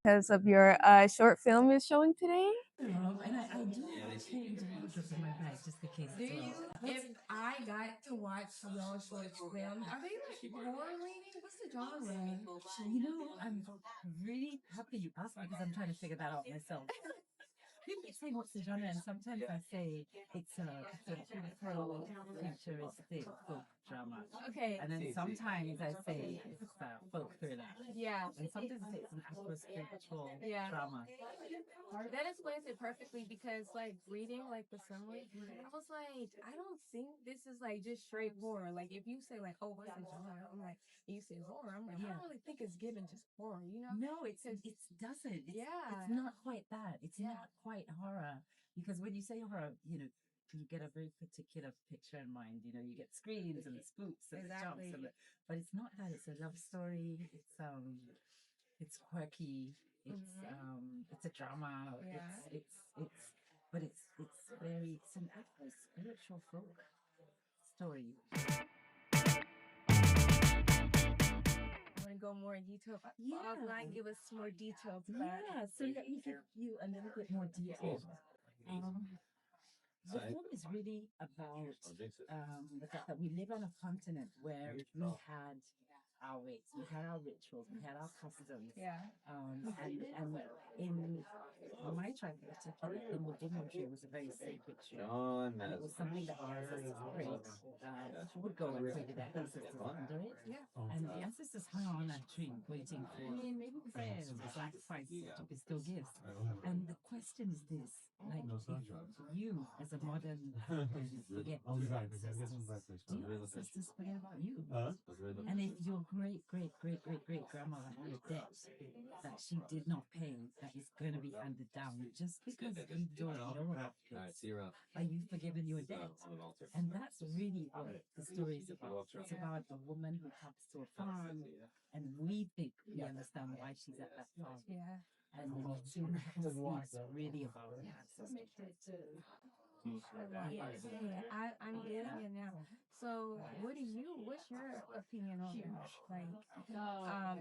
because of your short film you're showing today. And I do change wardrobe in my bag just in case Do as well. you? If I got to watch your short film, are they like horror leaning? What's the genre? I'm really happy you asked because I'm trying to figure that out myself. People say what's the genre, and sometimes I say it's a pro futuristic folk drama. Okay. And then sometimes I say it's a folk thriller. Yeah. And sometimes I say it's an Afro spiritual Yeah. drama. That explains it perfectly because, like, reading like the summary, I was like, I don't think this is like just straight horror. Like, if you say like, oh, what's the genre? I'm like, you say horror. I'm like, I don't really think it's given just horror, you know? No, it doesn't. It's not quite that. It's not quite horror because when you say horror, you get a very particular picture in mind. You get screams and spooks and Exactly. jumps, but it's not that. It's a love story. It's quirky. It's a drama. Yeah. It's an Afro spiritual folk story. Want to go more in detail about offline? Give us more details about it. So let me give you a little bit more detail. The film is really about the fact that we live on a continent where we had our ways, we had our rituals, we had our customs. Yeah. And in my tribe in particular, the Mudimundri was a very sacred tree. And it was something that the ancestors prayed, would go and pray to their ancestors under it. Yeah. And the ancestors hung on that tree waiting for prayers or sacrifice to bestow gifts. And the question is this, like, if you as a modern forget your ancestors, do your ancestors forget about you? And if your great great great great great grandmother had a debt that she did not pay, that is going to be handed down just because you don't know about this, are you forgiven your debt? And that's really what the story is about. It's about a woman who comes to a farm, and we think we understand why she's at that farm. Yeah. And it's really about the ancestors. I'm getting it now. So, what's your opinion on that? Like,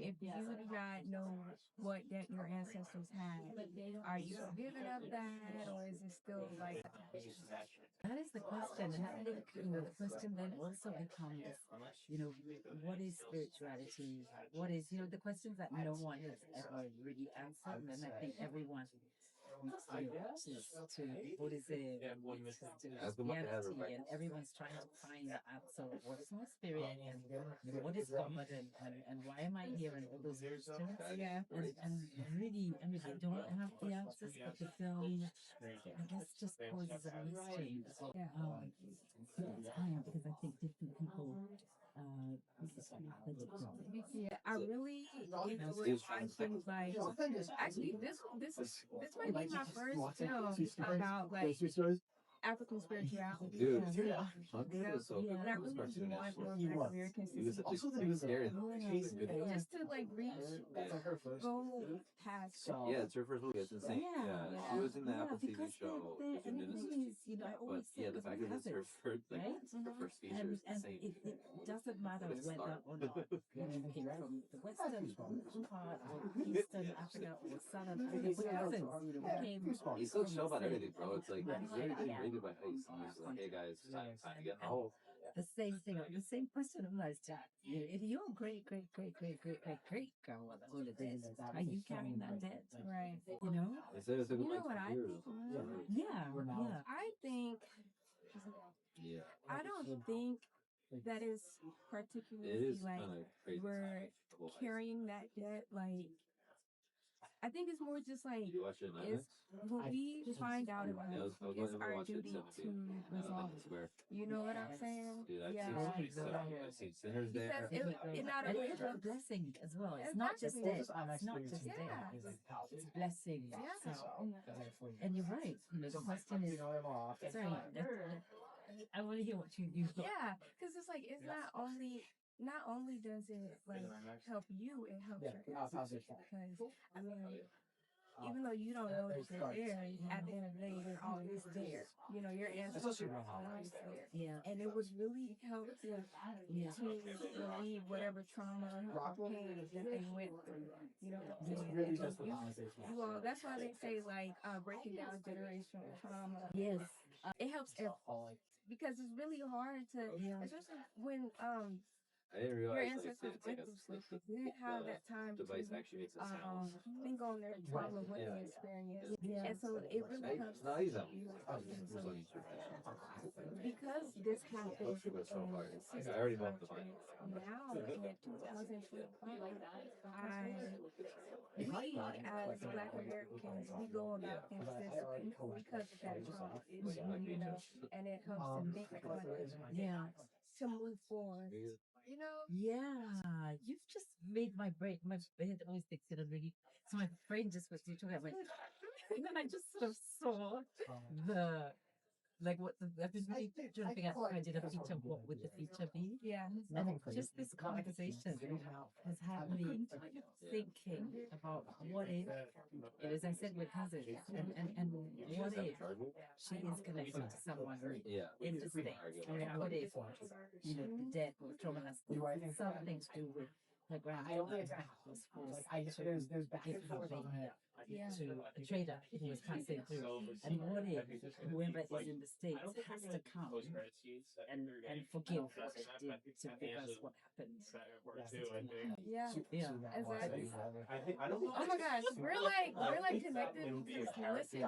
if you do not know what debt your ancestors had, are you forgiven of that, or is it still like? That is the question. And I think, the question then also becomes, what is spirituality? What is, the questions that no one has ever really answered. And I think everyone to Buddhism, to Christianity, and everyone's trying to find the answer of what is my spirit and what is God and why am I here and all those questions. Yeah. And really, I mean, I don't have the answers, but the film, I guess, just poses a mystery. Yeah. It's time because I think different people Yeah, I really enjoyed watching like actually this might be my first film about like African spirituality. Dude, Yeah. yeah. And I really do want more Black Americans to see just to like go past. Yeah, it's her first movie. It's insane. Yeah, she was in the Apple TV because show. and the thing is, I always say The fact that it's her first, like, her first feature is and insane. it doesn't matter whether or not you came from the western part or eastern Africa or southern Africa. He's so chill about everything, bro. It's like he's rated by heights. And he's like, hey guys, time to get home. The same thing, the same question applies to if your great great great great great great great grandmother owed a debt, are you carrying that debt? Right. They said it took You him know like what I 2 years. think? Yeah. I think Yeah. I don't think that is It particularly is like kind of crazy. we're carrying that debt. Like, I think it's more just like You watch it on it's when we find out about Yeah, it, I was it's going to our watch it duty at to 17. resolve I it. swear. You know what I'm saying? Dude, I've Yeah. seen some stuff. I've seen sinners Because there. it not And only it's a blessing as well. It's not just Exactly. debt. It's not just Yeah. debt. It's blessing. Yeah. So, and you're right. The question is, sorry, I want to hear what you do. Yeah, because it's like it's not only does it like help you, it helps your ancestors because I mean even though you don't know that you're there, at the end of the day, you're always there. You know, your ancestors are always there. Yeah. And it would really help them to relieve whatever trauma or pain that they went through. You know what I'm saying? And so you all, that's why they say like breaking down generational trauma. Yes. It helps because it's really hard to, especially when I didn't your realize ancestors went through something. You didn't have that time to device actually makes a sound. think on their trauma, what they experienced. Yeah. And so it really helps No, he's out. you. So because this happened in the I already bought the line. now in 2025, we as Black Americans, we go about things differently because of that trauma, you know, and it helps to think on it, to move forward. You know? Yeah, you've just made my brain, my head always thinks it really. So my brain just was talking about, and then I just sort of saw the like what the I've been really jumping at I did a feature. What would the feature be? Yeah. And just this conversation has had me thinking about what if, as I said with cousins, and what if she is connected to someone in the States? And what if, the death or trauma has something to do with her grandfather was forced to give her baby to a trader who was passing through. And what if whoever is in the States has to come and forgive what they did to give us what happened? Yeah. Yeah. Exactly. Oh my gosh, we're like connected because listen, I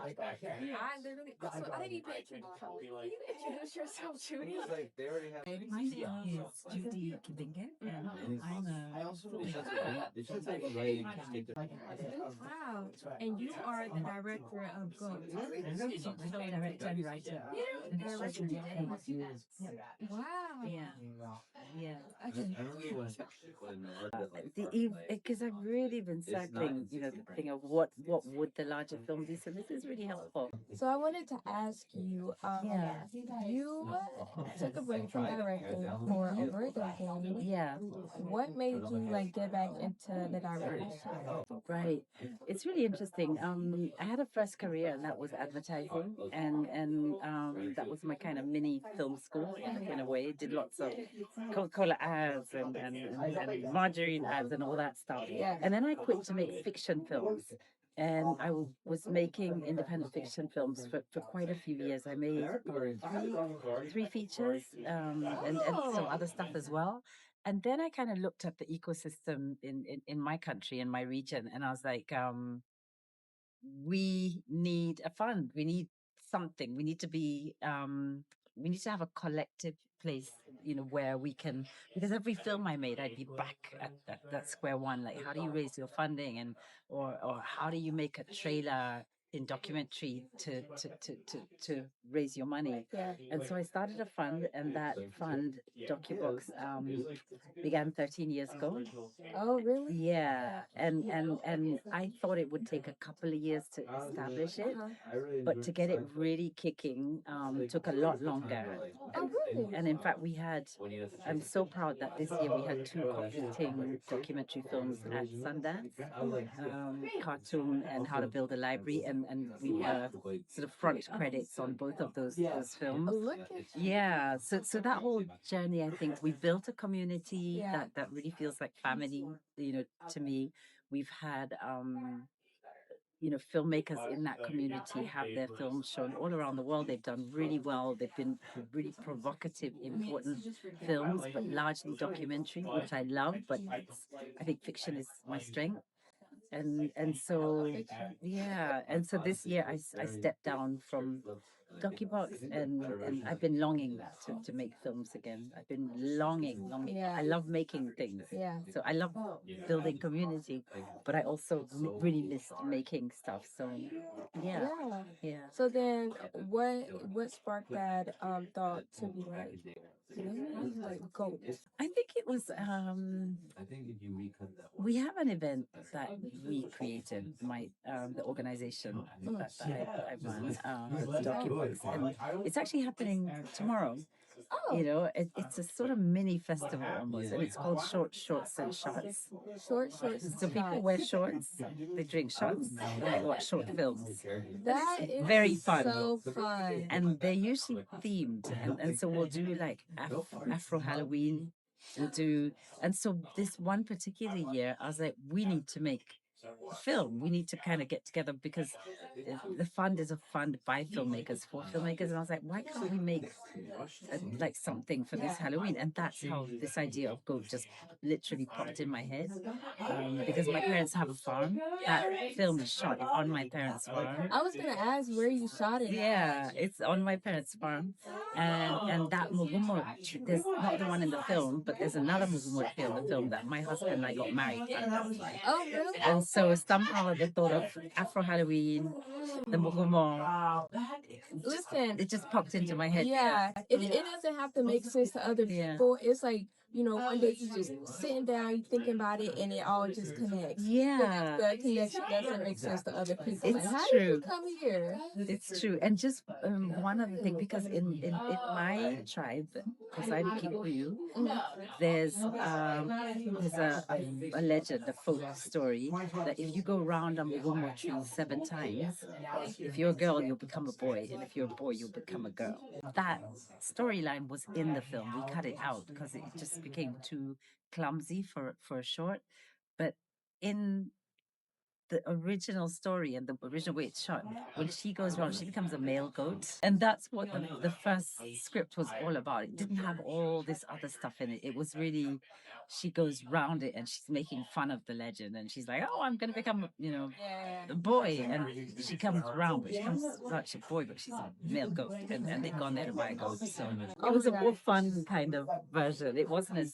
literally also I didn't even introduce you. Can you introduce yourself, Judy? Like they already have. My name is Judy Kibinge, and I'm Wow. And you are the director of Go. director and writer. Wow. Yeah. Yeah. Okay. I remember when Because I've really been circling, the thing of what would the larger film be. So this is really helpful. So I wanted to ask you, you took a break from directing for over a decade. Yeah, What made you like get back into the directing? right. It's really interesting. I had a first career, and that was advertising, and that was my kind of mini film school in a way. Did lots of Coca-Cola ads and margarine ads and all that stuff. Yeah. And then I quit to make fiction films. And I was making independent fiction films for quite a few years. I made three features and some other stuff as well. And then I kind of looked at the ecosystem in my country, in my region, and I was like, we need a fund. We need something. We need to be, we need to have a collective place, where we can, because every film I made, I'd be back at that square one. Like, how do you raise your funding, and or how do you make a trailer in documentary to raise your money? Yeah. And so I started a fund, and that fund, DocuBox, began 13 years ago. Oh, really? Yeah, and I thought it would take a couple of years to establish it, but to get it really kicking took a lot longer. Oh, really? And in fact, I'm so proud that this year we had two competing documentary films at Sundance, Cartoon and How to Build a Library, and we were sort of front credits on both of those films. Oh, look at Yeah, so that whole journey, I think we built a community that really feels like family, to me. We've had filmmakers in that community have their films shown all around the world. They've done really well. They've been really provocative, important films, but largely documentary, which I love, but I think fiction is my strength. And so this year I stepped down from DocuBox, and I've been longing to make films again. I've been longing. Yeah. I love making things. Yeah. So I love building community, but I also really miss making stuff. So yeah. So then, what sparked that thought to be like, let me like go? I think it was we have an event that we created, the organization that I run, DocuBox was. And it's actually happening tomorrow. Oh, You know, it's a sort of mini festival almost, and it's called Shorts and Shots. shorts, So people wear shorts, they drink shots, and they watch short films. that is Very fun. so fun. And they're usually themed, and so we'll do like Afro Halloween. We'll do, and so this one particular year, I was like, we need to make a film. We need to kind of get together because the fund is a fund by filmmakers for filmmakers, and I was like, why can't we make like something for this Halloween? And that's how this idea of Go just literally popped in my head, because my parents have a farm. That film is shot on my parents' farm. I was gonna ask where you shot it. Yeah, it's on my parents' farm, and that Mugumo, there's not the one in the film, but there's another Mugumo tree in the film that my husband and I got married from. Oh, really? And so somehow the thought of Afro Halloween, the Mugumo, Listen, it just popped into my head. yeah, it doesn't have to make sense to other Yeah. people. It's like, you know, one day you just sitting down, you thinking about it, and it all just connects. Yeah, The connection doesn't make sense to other people. It's Like, how true. did you come here? it's true. And just one other thing, because in my tribe, because I'm Kikuyu, there's a legend, a folk story that if you go round a Mugumo tree 7 times, if you're a girl, you'll become a boy, and if you're a boy, you'll become a girl. That storyline was in the film. We cut it out because it just became too clumsy for a short. But in the original story and the original way it's shot, when she goes around, she becomes a male goat. And that's what the first script was all about. It didn't have all this other stuff in it. It was really, she goes round it and she's making fun of the legend. And she's like, oh, I'm going to become, a boy. And she comes round, but she comes not a boy, but she's a male goat. And they've gone there to buy a goat. So it was a more fun kind of version. It wasn't as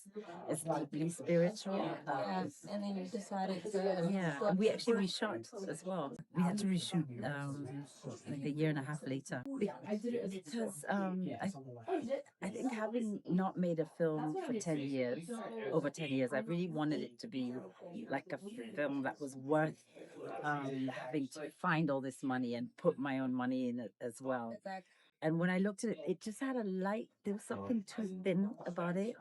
deeply spiritual. Yeah, and then you decided to. Yeah, and we actually reshot as well. We had to reshoot like a year and a half later because I think having not made a film for 10 years, over 10 years, I really wanted it to be like a film that was worth having to find all this money and put my own money in it as well. Exactly. And when I looked at it, it just had there was something too thin about it.